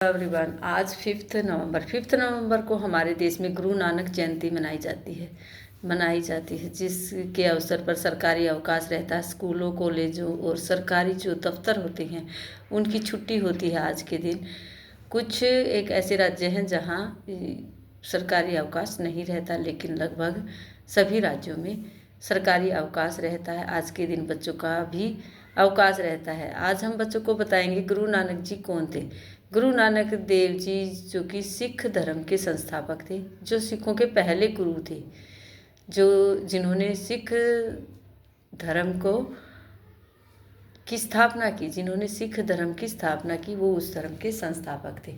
Everyone, आज 5 नवंबर को हमारे देश में गुरु नानक जयंती मनाई जाती है जिसके अवसर पर सरकारी अवकाश रहता है। स्कूलों, कॉलेजों और सरकारी जो दफ्तर होते हैं उनकी छुट्टी होती है आज के दिन। कुछ एक ऐसे राज्य हैं जहां सरकारी अवकाश नहीं रहता, लेकिन लगभग सभी राज्यों में सरकारी अवकाश रहता है। आज के दिन बच्चों का भी अवकाश रहता है। आज हम बच्चों को बताएंगे गुरु नानक जी कौन थे। गुरु नानक देव जी जो कि सिख धर्म के संस्थापक थे, जो सिखों के पहले गुरु थे, जिन्होंने सिख धर्म जिन्होंने सिख धर्म की स्थापना की, वो उस धर्म के संस्थापक थे।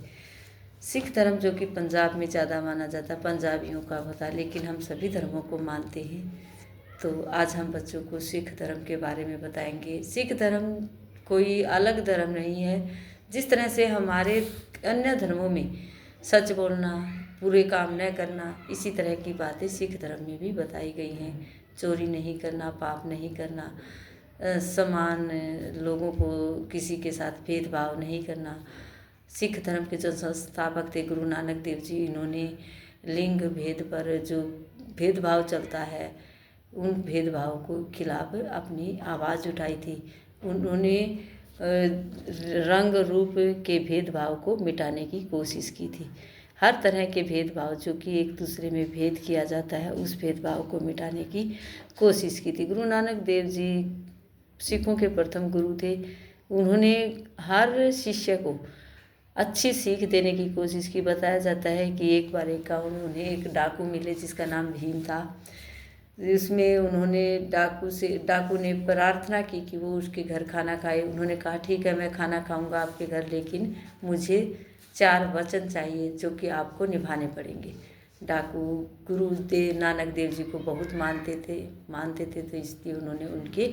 सिख धर्म जो कि पंजाब में ज़्यादा माना जाता है, पंजाबियों का होता है, लेकिन हम सभी धर्मों को मानते हैं। तो आज हम बच्चों को सिख धर्म के बारे में बताएंगे। सिख धर्म कोई अलग धर्म नहीं है। जिस तरह से हमारे अन्य धर्मों में सच बोलना, बुरे काम न करना, इसी तरह की बातें सिख धर्म में भी बताई गई हैं। चोरी नहीं करना, पाप नहीं करना, समान लोगों को किसी के साथ भेदभाव नहीं करना। सिख धर्म के जो संस्थापक थे गुरु नानक देव जी, इन्होंने लिंग भेद पर जो भेदभाव चलता है उन भेदभाव को खिलाफ अपनी आवाज़ उठाई थी। उन्होंने रंग रूप के भेदभाव को मिटाने की कोशिश की थी। हर तरह के भेदभाव जो कि एक दूसरे में भेद किया जाता है, उस भेदभाव को मिटाने की कोशिश की थी। गुरु नानक देव जी सिखों के प्रथम गुरु थे। उन्होंने हर शिष्य को अच्छी सीख देने की कोशिश की। बताया जाता है कि एक बार उन्हें एक डाकू मिले जिसका नाम भीम था। इसमें उन्होंने डाकू ने प्रार्थना की कि वो उसके घर खाना खाए। उन्होंने कहा ठीक है, मैं खाना खाऊंगा आपके घर, लेकिन मुझे 4 वचन चाहिए जो कि आपको निभाने पड़ेंगे। डाकू नानक देव जी को बहुत मानते थे, तो इसलिए उन्होंने उनके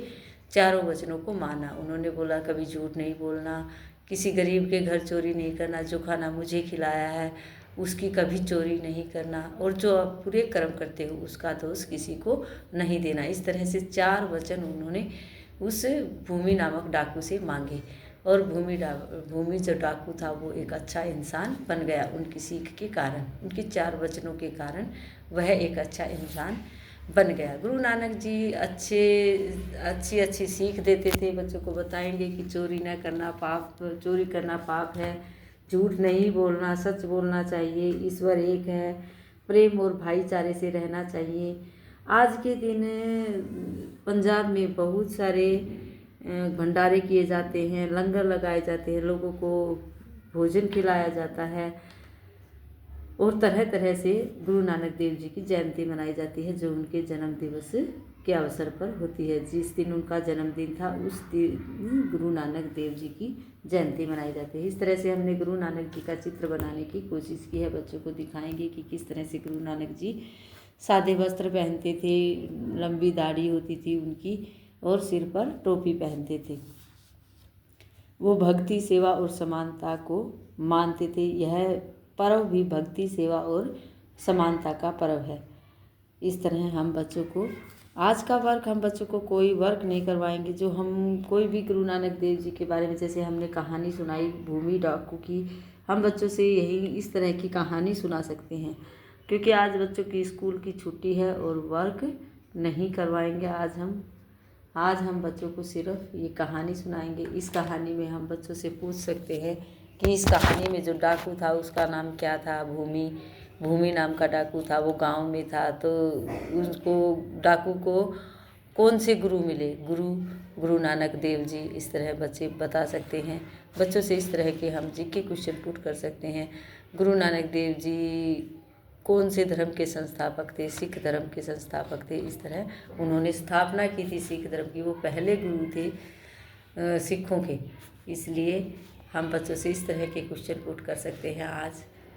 4 वचनों को माना। उन्होंने बोला कभी झूठ नहीं बोलना, किसी गरीब के घर चोरी नहीं करना, जो खाना मुझे खिलाया है उसकी कभी चोरी नहीं करना, और जो आप पूरे कर्म करते हो उसका दोष किसी को नहीं देना। इस तरह से 4 वचन उन्होंने उस भूमि नामक डाकू से मांगे, और भूमि जो डाकू था वो एक अच्छा इंसान बन गया। उनकी सीख के कारण, उनके 4 वचनों के कारण वह एक अच्छा इंसान बन गया। गुरु नानक जी अच्छी सीख देते थे। बच्चों को बताएंगे कि चोरी करना पाप है, झूठ नहीं बोलना, सच बोलना चाहिए, ईश्वर एक है, प्रेम और भाईचारे से रहना चाहिए। आज के दिन पंजाब में बहुत सारे भंडारे किए जाते हैं, लंगर लगाए जाते हैं, लोगों को भोजन खिलाया जाता है, और तरह तरह से गुरु नानक देव जी की जयंती मनाई जाती है, जो उनके जन्म दिवस के अवसर पर होती है। जिस दिन उनका जन्मदिन था उस दिन गुरु नानक देव जी की जयंती मनाई जाती है। इस तरह से हमने गुरु नानक जी का चित्र बनाने की कोशिश की है। बच्चों को दिखाएंगे कि किस तरह से गुरु नानक जी सादे वस्त्र पहनते थे, लंबी दाढ़ी होती थी उनकी, और सिर पर टोपी पहनते थे। वो भक्ति, सेवा और समानता को मानते थे। यह पर्व भी भक्ति, सेवा और समानता का पर्व है। इस तरह हम बच्चों को आज का वर्क, हम बच्चों को कोई वर्क नहीं करवाएंगे। जो हम कोई भी गुरु नानक देव जी के बारे में, जैसे हमने कहानी सुनाई भूमि डाकू की, हम बच्चों से यही इस तरह की कहानी सुना सकते हैं, क्योंकि आज बच्चों की स्कूल की छुट्टी है और वर्क नहीं करवाएंगे। आज हम बच्चों को सिर्फ ये कहानी सुनाएंगे। इस कहानी में हम बच्चों से पूछ सकते हैं कि इस कहानी में जो डाकू था उसका नाम क्या था। भूमि नाम का डाकू था, वो गांव में था, तो डाकू को कौन से गुरु मिले? गुरु नानक देव जी। इस तरह बच्चे बता सकते हैं। बच्चों से इस तरह के हम जीके क्वेश्चन पुट कर सकते हैं। गुरु नानक देव जी कौन से धर्म के संस्थापक थे? सिख धर्म के संस्थापक थे। इस तरह उन्होंने स्थापना की थी सिख धर्म की। वो पहले गुरु थे सिखों के, इसलिए हम बच्चों से इस तरह के क्वेश्चन पुट कर सकते हैं।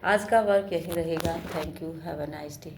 आज का वर्क यही रहेगा। Thank you, have a nice day.